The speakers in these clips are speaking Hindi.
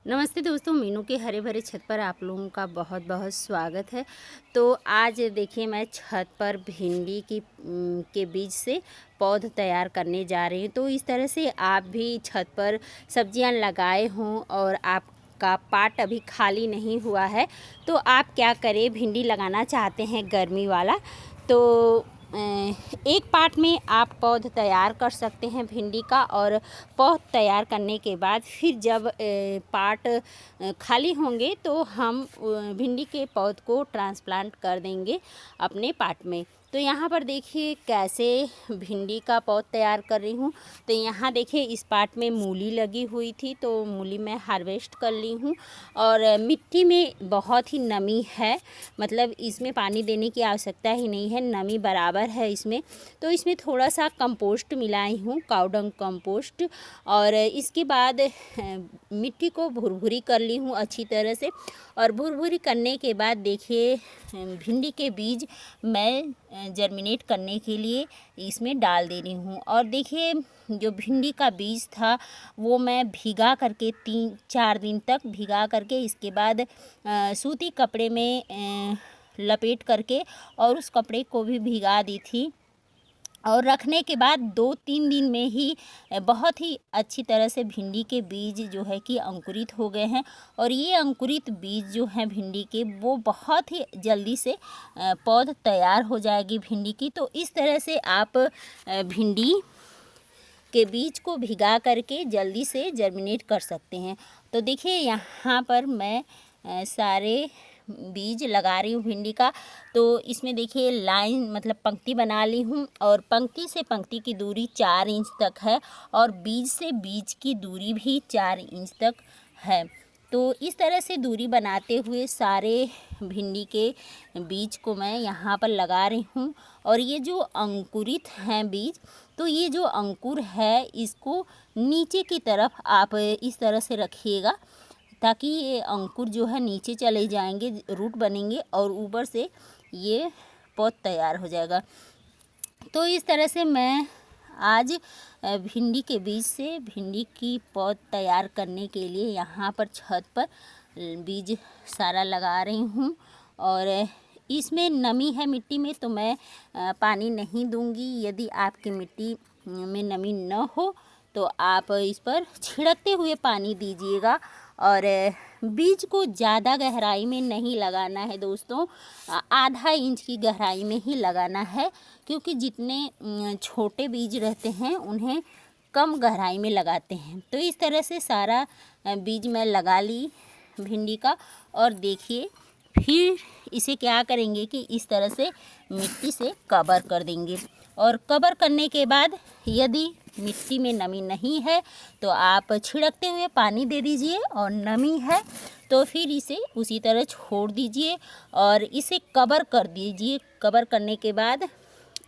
नमस्ते दोस्तों, मीनू के हरे भरे छत पर आप लोगों का बहुत बहुत स्वागत है। तो आज देखिए मैं छत पर भिंडी की के बीज से पौध तैयार करने जा रही हूँ। तो इस तरह से आप भी छत पर सब्जियां लगाए हों और आपका पार्ट अभी खाली नहीं हुआ है, तो आप क्या करें, भिंडी लगाना चाहते हैं गर्मी वाला, तो एक पार्ट में आप पौध तैयार कर सकते हैं भिंडी का। और पौध तैयार करने के बाद फिर जब पार्ट खाली होंगे तो हम भिंडी के पौध को ट्रांसप्लांट कर देंगे अपने पार्ट में। तो यहाँ पर देखिए कैसे भिंडी का पौध तैयार कर रही हूँ। तो यहाँ देखिए इस पार्ट में मूली लगी हुई थी, तो मूली मैं हार्वेस्ट कर ली हूँ। और मिट्टी में बहुत ही नमी है, मतलब इसमें पानी देने की आवश्यकता ही नहीं है, नमी बराबर है इसमें। तो इसमें थोड़ा सा कंपोस्ट मिलाई हूँ, काउडंग कंपोस्ट। और इसके बाद मिट्टी को भुरभुरी कर ली हूँ अच्छी तरह से। और भुरभुरी करने के बाद देखिए भिंडी के बीज मैं जर्मिनेट करने के लिए इसमें डाल दे रही हूँ। और देखिए जो भिंडी का बीज था वो मैं भिगा करके 3-4 दिन तक भिगा करके इसके बाद सूती कपड़े में लपेट करके और उस कपड़े को भी भिगा दी थी। और रखने के बाद 2-3 दिन में ही बहुत ही अच्छी तरह से भिंडी के बीज जो है कि अंकुरित हो गए हैं। और ये अंकुरित बीज जो हैं भिंडी के, वो बहुत ही जल्दी से पौध तैयार हो जाएगी भिंडी की। तो इस तरह से आप भिंडी के बीज को भिगा करके जल्दी से जर्मिनेट कर सकते हैं। तो देखिए यहाँ पर मैं सारे बीज लगा रही हूँ भिंडी का। तो इसमें देखिए लाइन मतलब पंक्ति बना ली हूँ, और पंक्ति से पंक्ति की दूरी 4 इंच तक है, और बीज से बीज की दूरी भी 4 इंच तक है। तो इस तरह से दूरी बनाते हुए सारे भिंडी के बीज को मैं यहाँ पर लगा रही हूँ। और ये जो अंकुरित हैं बीज, तो ये जो अंकुर है इसको नीचे की तरफ आप इस तरह से रखिएगा, ताकि ये अंकुर जो है नीचे चले जाएंगे, रूट बनेंगे और ऊपर से ये पौध तैयार हो जाएगा। तो इस तरह से मैं आज भिंडी के बीज से भिंडी की पौध तैयार करने के लिए यहाँ पर छत पर बीज सारा लगा रही हूँ। और इसमें नमी है मिट्टी में, तो मैं पानी नहीं दूंगी। यदि आपकी मिट्टी में नमी न हो तो आप इस पर छिड़कते हुए पानी दीजिएगा। और बीज को ज़्यादा गहराई में नहीं लगाना है दोस्तों, आधा इंच की गहराई में ही लगाना है, क्योंकि जितने छोटे बीज रहते हैं उन्हें कम गहराई में लगाते हैं। तो इस तरह से सारा बीज मैं लगा ली भिंडी का। और देखिए फिर इसे क्या करेंगे कि इस तरह से मिट्टी से कवर कर देंगे। और कवर करने के बाद यदि मिट्टी में नमी नहीं है तो आप छिड़कते हुए पानी दे दीजिए, और नमी है तो फिर इसे उसी तरह छोड़ दीजिए और इसे कवर कर दीजिए। कवर करने के बाद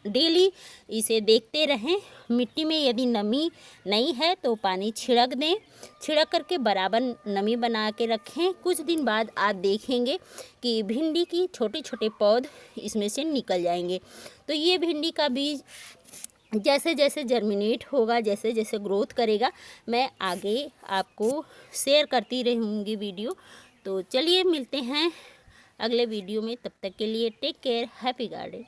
डेली इसे देखते रहें। मिट्टी में यदि नमी नहीं है तो पानी छिड़क दें, छिड़क करके बराबर नमी बना के रखें। कुछ दिन बाद आप देखेंगे कि भिंडी की छोटे छोटे पौध इसमें से निकल जाएंगे। तो ये भिंडी का बीज जैसे जैसे जर्मिनेट होगा, जैसे जैसे ग्रोथ करेगा, मैं आगे आपको शेयर करती रहूँगी वीडियो। तो चलिए मिलते हैं अगले वीडियो में, तब तक के लिए टेक केयर, हैप्पी गार्डन।